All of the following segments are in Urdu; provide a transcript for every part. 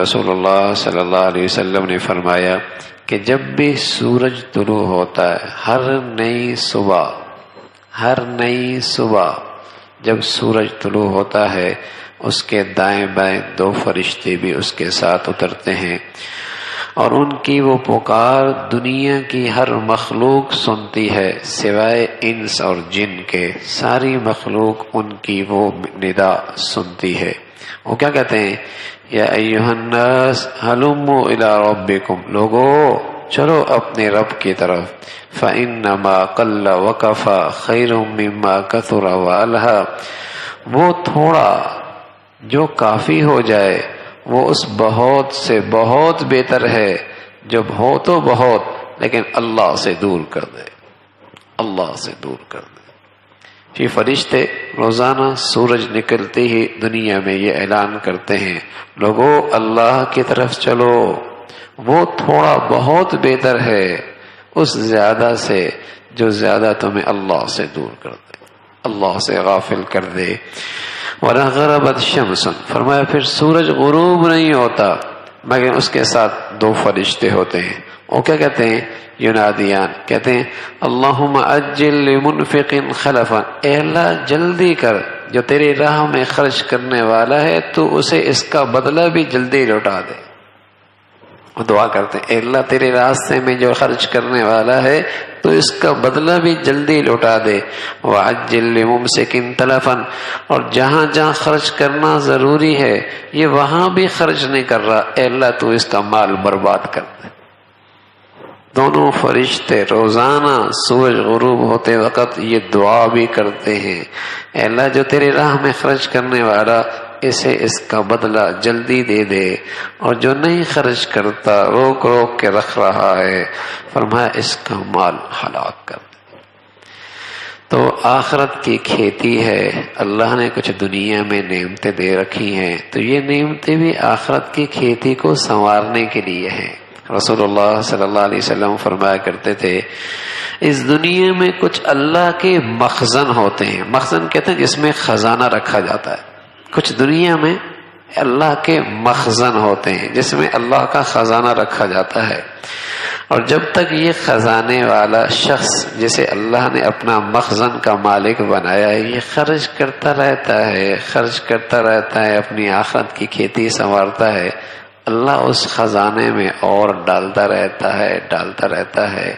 رسول اللہ صلی اللہ علیہ وسلم نے فرمایا کہ جب بھی سورج طلوع ہوتا ہے، ہر نئی صبح جب سورج طلوع ہوتا ہے، اس کے دائیں بائیں 2 فرشتے بھی اس کے ساتھ اترتے ہیں، اور ان کی وہ پکار دنیا کی ہر مخلوق سنتی ہے سوائے انس اور جن کے۔ ساری مخلوق ان کی وہ ندا سنتی ہے۔ وہ کیا کہتے ہیں؟ یا ایھا الناس ہلموا الی ربکم، لوگو چلو اپنے رب کی طرف، فانما قل وکفى خیر مما کثر والھا، وہ تھوڑا جو کافی ہو جائے وہ اس بہت سے بہت بہتر ہے جو ہو تو بہت لیکن اللہ سے دور کر دے، اللہ سے دور کر دے۔ یہ فرشتے روزانہ سورج نکلتے ہی دنیا میں یہ اعلان کرتے ہیں، لوگو اللہ کی طرف چلو، وہ تھوڑا بہت بہتر ہے اس زیادہ سے جو زیادہ تمہیں اللہ سے دور کر دے، اللہ سے غافل کر دے۔ وَلَا غَرَبَتْ شَمْسٌ، فرمایا پھر سورج غروب نہیں ہوتا مگر اس کے ساتھ 2 فرشتے ہوتے ہیں، وہ کیا کہتے ہیں؟ ینادیان، کہتے ہیں اللہم عجل لمنفق خلفا، اے اللہ جلدی کر جو تیری راہ میں خرچ کرنے والا ہے تو اسے اس کا بدلہ بھی جلدی لوٹا دے۔ وہ دعا کرتے ہیں اے اللہ تیرے راستے میں جو خرچ کرنے والا ہے تو اس کا بدلہ بھی جلدی لوٹا دے۔ وعجل لممسک تلفا، اور جہاں جہاں خرچ کرنا ضروری ہے یہ وہاں بھی خرچ نہیں کر رہا، اے اللہ تو اس کا مال برباد کر دے۔ دونوں فرشتے روزانہ سورج غروب ہوتے وقت یہ دعا بھی کرتے ہیں، اے اللہ جو تیرے راہ میں خرچ کرنے والا اسے اس کا بدلہ جلدی دے دے، اور جو نہیں خرچ کرتا روک روک کے رکھ رہا ہے فرمایا اس کا مال ہلاک کر دے۔ تو آخرت کی کھیتی ہے، اللہ نے کچھ دنیا میں نعمتیں دے رکھی ہیں تو یہ نعمتیں بھی آخرت کی کھیتی کو سنوارنے کے لیے ہیں۔ رسول اللہ صلی اللہ علیہ وسلم فرمایا کرتے تھے اس دنیا میں کچھ اللہ کے مخزن ہوتے ہیں، مخزن کہتے ہیں جس میں خزانہ رکھا جاتا ہے، کچھ دنیا میں اللہ کے مخزن ہوتے ہیں جس میں اللہ کا خزانہ رکھا جاتا ہے، اور جب تک یہ خزانے والا شخص جسے اللہ نے اپنا مخزن کا مالک بنایا ہے یہ خرچ کرتا رہتا ہے اپنی آخرت کی کھیتی سنوارتا ہے، اللہ اس خزانے میں اور ڈالتا رہتا ہے۔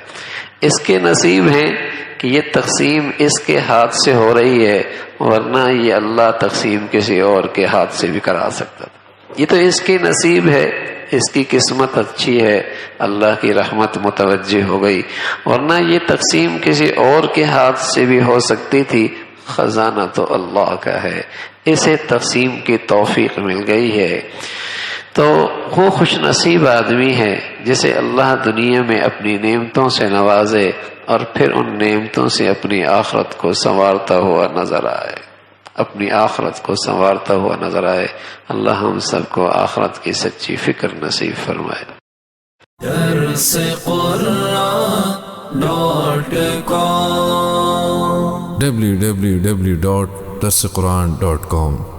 اس کے نصیب ہیں کہ یہ تقسیم اس کے ہاتھ سے ہو رہی ہے، ورنہ یہ اللہ تقسیم کسی اور کے ہاتھ سے بھی کرا سکتا تھا۔ یہ تو اس کے نصیب ہے، اس کی قسمت اچھی ہے، اللہ کی رحمت متوجہ ہو گئی، ورنہ یہ تقسیم کسی اور کے ہاتھ سے بھی ہو سکتی تھی۔ خزانہ تو اللہ کا ہے، اسے تقسیم کی توفیق مل گئی ہے۔ تو وہ خوش نصیب آدمی ہے جسے اللہ دنیا میں اپنی نعمتوں سے نوازے اور پھر ان نعمتوں سے اپنی آخرت کو سنوارتا ہوا نظر آئے۔ اللہ ہم سب کو آخرت کی سچی فکر نصیب فرمائے۔ www.darsequran.com